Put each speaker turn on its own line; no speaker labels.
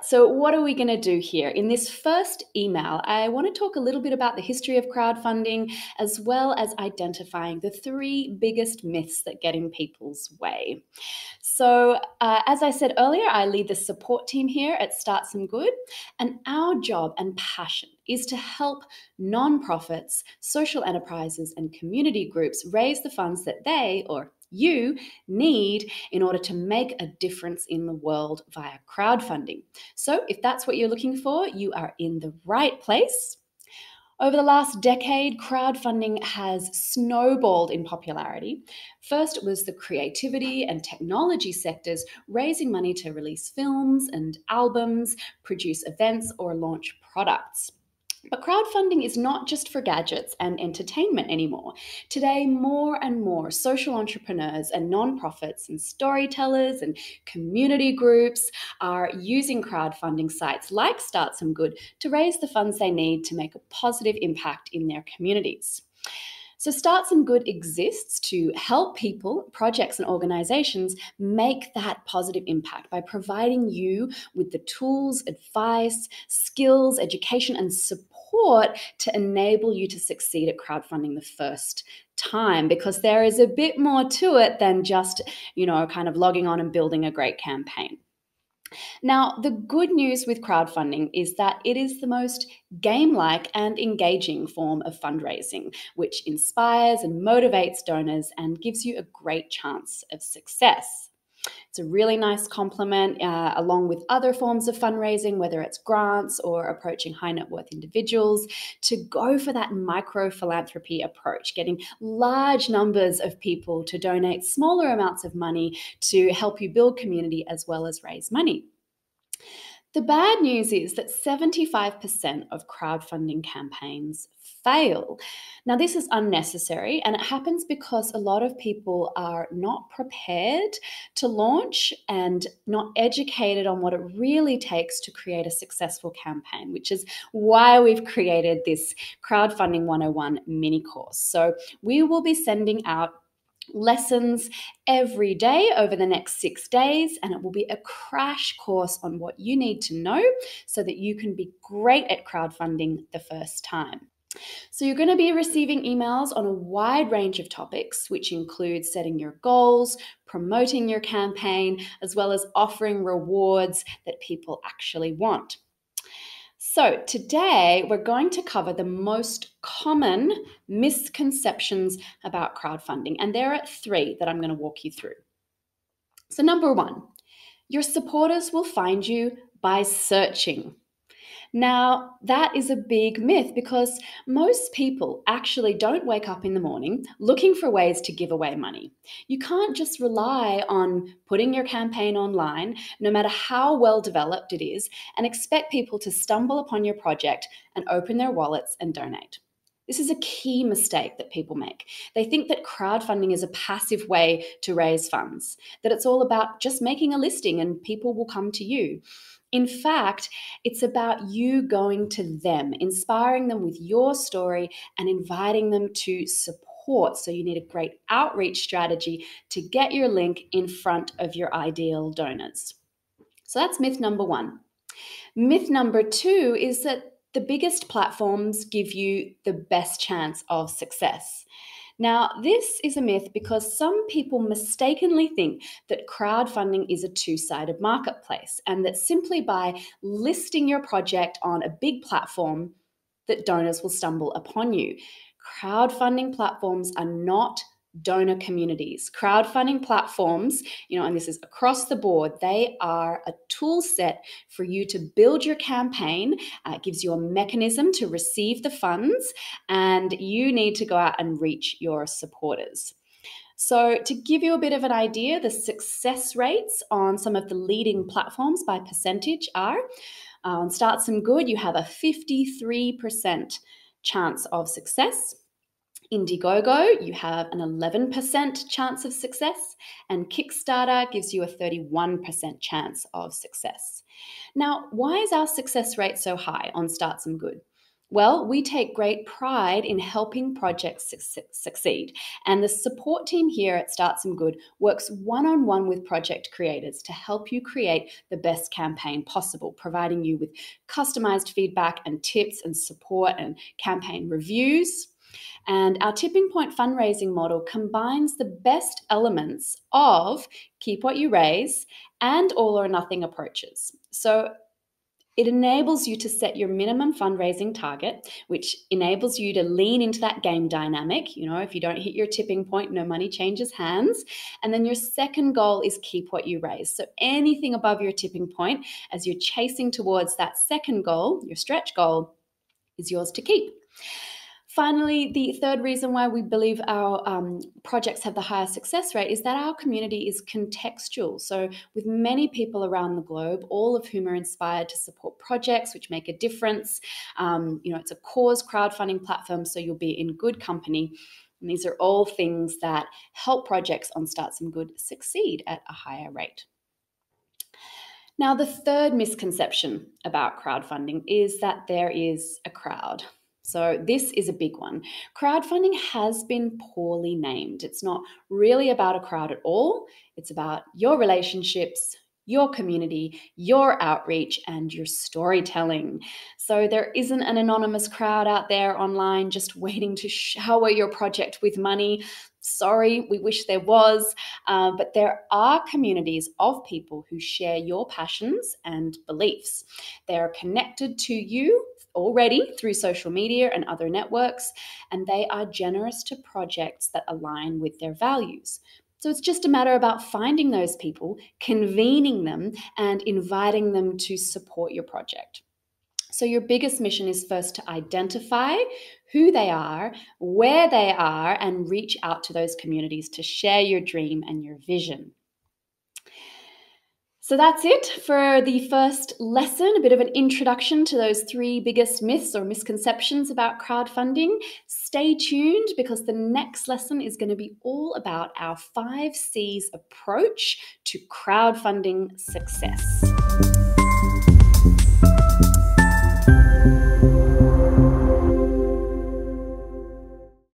so what are we going to do here? In this first email, I want to talk a little bit about the history of crowdfunding, as well as identifying the 3 biggest myths that get in people's way. So, as I said earlier, I lead the support team here at StartSomeGood, and our job and passion is to help nonprofits, social enterprises, and community groups raise the funds that they, or you, need in order to make a difference in the world via crowdfunding. So, if that's what you're looking for, you are in the right place. Over the last decade, crowdfunding has snowballed in popularity. First, it was the creativity and technology sectors raising money to release films and albums, produce events, or launch products. But crowdfunding is not just for gadgets and entertainment anymore. Today, more and more social entrepreneurs and nonprofits and storytellers and community groups are using crowdfunding sites like Start Some Good to raise the funds they need to make a positive impact in their communities. So Start Some Good exists to help people, projects, and organizations make that positive impact by providing you with the tools, advice, skills, education, and support to enable you to succeed at crowdfunding the first time, because there is a bit more to it than just, kind of logging on and building a great campaign. Now, the good news with crowdfunding is that it is the most game-like and engaging form of fundraising, which inspires and motivates donors and gives you a great chance of success. It's a really nice complement along with other forms of fundraising, whether it's grants or approaching high net worth individuals, to go for that micro philanthropy approach, getting large numbers of people to donate smaller amounts of money to help you build community as well as raise money. The bad news is that 75% of crowdfunding campaigns fail. Now, this is unnecessary, and it happens because a lot of people are not prepared to launch and not educated on what it really takes to create a successful campaign, which is why we've created this Crowdfunding 101 mini course. So we will be sending out lessons every day over the next 6 days, and it will be a crash course on what you need to know so that you can be great at crowdfunding the first time. So you're going to be receiving emails on a wide range of topics, which include setting your goals, promoting your campaign, as well as offering rewards that people actually want. So today we're going to cover the most common misconceptions about crowdfunding, and there are 3 that I'm going to walk you through. So number 1, your supporters will find you by searching. Now, that is a big myth because most people actually don't wake up in the morning looking for ways to give away money. You can't just rely on putting your campaign online, no matter how well developed it is, and expect people to stumble upon your project and open their wallets and donate. This is a key mistake that people make. They think that crowdfunding is a passive way to raise funds, that it's all about just making a listing and people will come to you. In fact, it's about you going to them, inspiring them with your story and inviting them to support. So you need a great outreach strategy to get your link in front of your ideal donors. So that's myth number 1. Myth number 2 is that the biggest platforms give you the best chance of success. Now, this is a myth because some people mistakenly think that crowdfunding is a two-sided marketplace and that simply by listing your project on a big platform that donors will stumble upon you. Crowdfunding platforms are not donor communities. Crowdfunding platforms, and this is across the board, they are a tool set for you to build your campaign. It gives you a mechanism to receive the funds, and you need to go out and reach your supporters. So to give you a bit of an idea, the success rates on some of the leading platforms by percentage are, on Start Some Good, you have a 53% chance of success. Indiegogo, you have an 11% chance of success, and Kickstarter gives you a 31% chance of success. Now, why is our success rate so high on Start Some Good? Well, we take great pride in helping projects succeed. And the support team here at Start Some Good works one-on-one with project creators to help you create the best campaign possible, providing you with customized feedback and tips and support and campaign reviews. And our tipping point fundraising model combines the best elements of keep what you raise and all or nothing approaches. So it enables you to set your minimum fundraising target, which enables you to lean into that game dynamic. If you don't hit your tipping point, no money changes hands. And then your second goal is keep what you raise. So anything above your tipping point, as you're chasing towards that second goal, your stretch goal, is yours to keep. Finally, the third reason why we believe our projects have the highest success rate is that our community is contextual. So with many people around the globe, all of whom are inspired to support projects which make a difference. It's a cause crowdfunding platform, so you'll be in good company. And these are all things that help projects on Start Some Good succeed at a higher rate. Now, the third misconception about crowdfunding is that there is a crowd. So this is a big one. Crowdfunding has been poorly named. It's not really about a crowd at all. It's about your relationships, your community, your outreach, and your storytelling. So there isn't an anonymous crowd out there online just waiting to shower your project with money. Sorry, we wish there was, but there are communities of people who share your passions and beliefs. They're connected to you already through social media and other networks, and they are generous to projects that align with their values. So it's just a matter about finding those people, convening them, and inviting them to support your project. So your biggest mission is first to identify who they are, where they are, and reach out to those communities to share your dream and your vision. So that's it for the first lesson, a bit of an introduction to those three biggest myths or misconceptions about crowdfunding. Stay tuned because the next lesson is going to be all about our 5 C's approach to crowdfunding success.